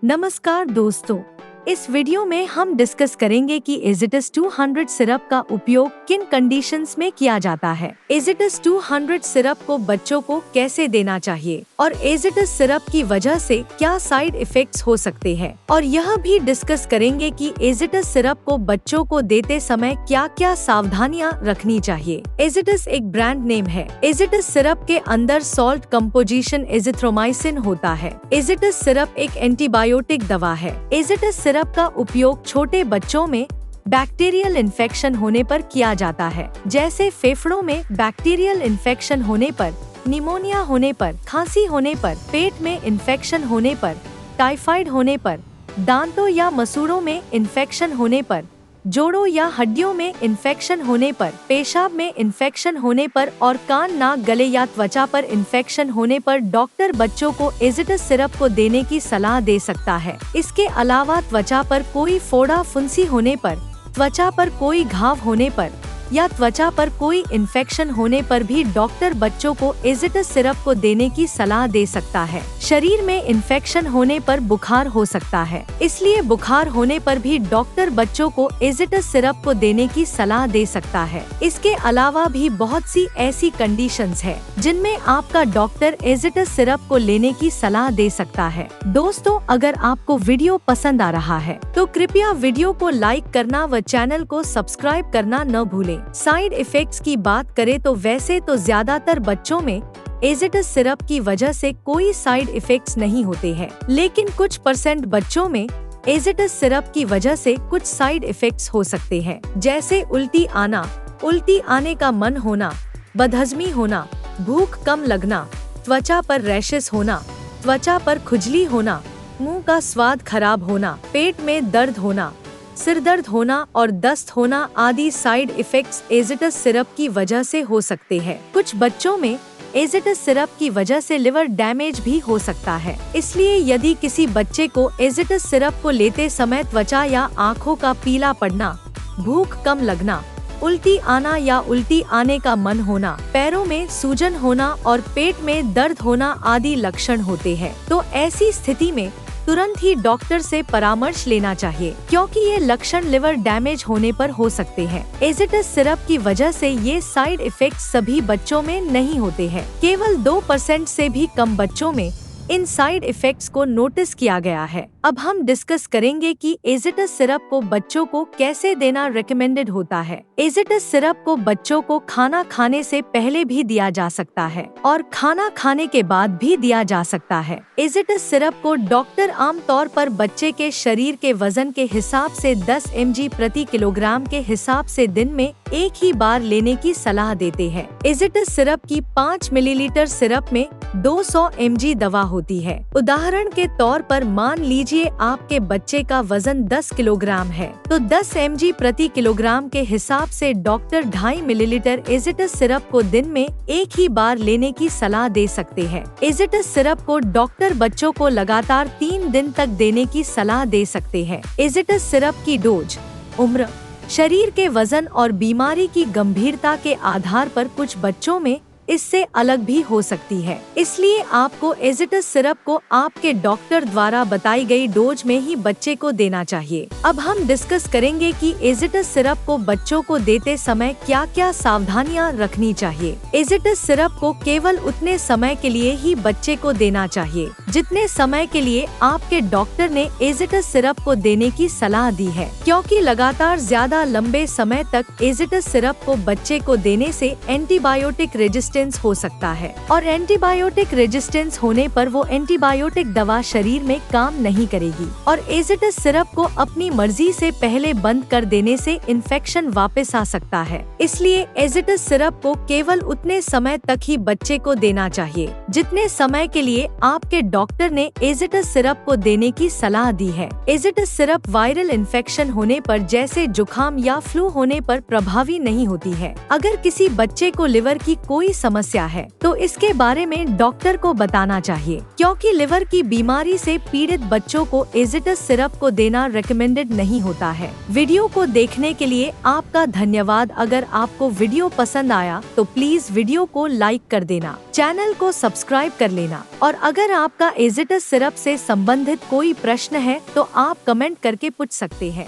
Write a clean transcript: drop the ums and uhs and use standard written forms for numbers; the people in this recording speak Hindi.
नमस्कार दोस्तों, इस वीडियो में हम डिस्कस करेंगे कि एजिटस 200 सिरप का उपयोग किन कंडीशंस में किया जाता है। एजिटस 200 सिरप को बच्चों को कैसे देना चाहिए और एजिटस सिरप की वजह से क्या साइड इफेक्ट्स हो सकते हैं, और यह भी डिस्कस करेंगे कि एजिटस सिरप को बच्चों को देते समय क्या क्या सावधानियां रखनी चाहिए। एजिटस एक ब्रांड नेम है। एजिटस सिरप के अंदर सॉल्ट कंपोजिशन एजिथ्रोमाइसिन होता है। एजिटस सिरप एक एंटीबायोटिक दवा है। एजिटस सिरप का उपयोग छोटे बच्चों में बैक्टीरियल इन्फेक्शन होने पर किया जाता है, जैसे फेफड़ों में बैक्टीरियल इन्फेक्शन होने पर, निमोनिया होने पर, खांसी होने पर, पेट में इन्फेक्शन होने पर, टाइफाइड होने पर, दांतों या मसूड़ों में इन्फेक्शन होने पर, जोड़ों या हड्डियों में इन्फेक्शन होने पर, पेशाब में इन्फेक्शन होने पर और कान, नाक, गले या त्वचा पर इन्फेक्शन होने पर डॉक्टर बच्चों को एजिटस सिरप को देने की सलाह दे सकता है। इसके अलावा त्वचा पर कोई फोड़ा फुंसी होने पर, त्वचा पर कोई घाव होने पर या त्वचा पर कोई इन्फेक्शन होने पर भी डॉक्टर बच्चों को एजिटस सिरप को देने की सलाह दे सकता है। शरीर में इन्फेक्शन होने पर बुखार हो सकता है, इसलिए बुखार होने पर भी डॉक्टर बच्चों को एजिटस सिरप को देने की सलाह दे सकता है। इसके अलावा भी बहुत सी ऐसी कंडीशंस है जिनमें आपका डॉक्टर एजिटस सिरप को लेने की सलाह दे सकता है। दोस्तों, अगर आपको वीडियो पसंद आ रहा है तो कृपया वीडियो को लाइक करना व चैनल को सब्सक्राइब करना न भूलें। साइड इफेक्ट्स की बात करें तो वैसे तो ज्यादातर बच्चों में एजिटस सिरप की वजह से कोई साइड इफेक्ट्स नहीं होते हैं, लेकिन कुछ % बच्चों में एजिटस सिरप की वजह से कुछ साइड इफेक्ट्स हो सकते हैं, जैसे उल्टी आना, उल्टी आने का मन होना, बदहजमी होना, भूख कम लगना, त्वचा पर रैशेस होना, त्वचा पर खुजली होना, मुंह का स्वाद खराब होना, पेट में दर्द होना, सिर दर्द होना और दस्त होना आदि साइड इफेक्ट्स एजिटस सिरप की वजह से हो सकते हैं। कुछ बच्चों में एजिटस सिरप की वजह से लिवर डैमेज भी हो सकता है, इसलिए यदि किसी बच्चे को एजिटस सिरप को लेते समय त्वचा या आँखों का पीला पड़ना, भूख कम लगना, उल्टी आना या उल्टी आने का मन होना, पैरों में सूजन होना और पेट में दर्द होना आदि लक्षण होते हैं, तो ऐसी स्थिति में तुरंत ही डॉक्टर से परामर्श लेना चाहिए, क्योंकि ये लक्षण लिवर डैमेज होने पर हो सकते हैं। एजिटस सिरप की वजह से ये साइड इफेक्ट्स सभी बच्चों में नहीं होते हैं। केवल 2% से भी कम बच्चों में इन साइड इफेक्ट्स को नोटिस किया गया है। अब हम डिस्कस करेंगे कि एजिटस सिरप को बच्चों को कैसे देना रिकमेंडेड होता है। एजिटस सिरप को बच्चों को खाना खाने से पहले भी दिया जा सकता है और खाना खाने के बाद भी दिया जा सकता है। एजिटस सिरप को डॉक्टर आमतौर पर बच्चे के शरीर के वजन के हिसाब से 10 mg प्रति किलोग्राम के हिसाब से दिन में एक ही बार लेने की सलाह देते हैं। एजिटस सिरप की 5 मिलीलीटर सिरप में 200 mg दवा होती है। उदाहरण के तौर पर मान लीजिए आपके बच्चे का वजन 10 किलोग्राम है, तो 10 mg प्रति किलोग्राम के हिसाब से डॉक्टर 2.5 मिलीलीटर एजिटस सिरप को दिन में एक ही बार लेने की सलाह दे सकते हैं। एजिटस सिरप को डॉक्टर बच्चों को लगातार 3 दिन तक देने की सलाह दे सकते हैं। एजिटस सिरप की डोज, उम्र, शरीर के वजन और बीमारी की गंभीरता के आधार पर कुछ बच्चों में इससे अलग भी हो सकती है, इसलिए आपको एजिटस सिरप को आपके डॉक्टर द्वारा बताई गई डोज में ही बच्चे को देना चाहिए। अब हम डिस्कस करेंगे कि एजिटस सिरप को बच्चों को देते समय क्या क्या सावधानियां रखनी चाहिए। एजिटस सिरप को केवल उतने समय के लिए ही बच्चे को देना चाहिए जितने समय के लिए आपके डॉक्टर ने एजिटस सिरप को देने की सलाह दी है, क्योंकि लगातार ज्यादा लंबे समय तक एजिटस सिरप को बच्चे को देने से एंटीबायोटिक रेजिस्टेंस हो सकता है, और एंटीबायोटिक रेजिस्टेंस होने पर वो एंटीबायोटिक दवा शरीर में काम नहीं करेगी और एजिटस सिरप को अपनी मर्जी से पहले बंद कर देने से इन्फेक्शन वापस आ सकता है। इसलिए एजिटस सिरप को केवल उतने समय तक ही बच्चे को देना चाहिए जितने समय के लिए आपके डॉक्टर ने एजिटस सिरप को देने की सलाह दी है। एजिटस सिरप वायरल इन्फेक्शन होने पर, जैसे जुकाम या फ्लू होने पर प्रभावी नहीं होती है। अगर किसी बच्चे को लिवर की कोई समस्या है तो इसके बारे में डॉक्टर को बताना चाहिए, क्योंकि लिवर की बीमारी से पीड़ित बच्चों को एजिटस सिरप को देना रिकमेंडेड नहीं होता है। वीडियो को देखने के लिए आपका धन्यवाद। अगर आपको वीडियो पसंद आया तो प्लीज वीडियो को लाइक कर देना, चैनल को सब्सक्राइब कर लेना, और अगर आपका आपका एजिटस सिरप से संबंधित कोई प्रश्न है तो आप कमेंट करके पूछ सकते हैं।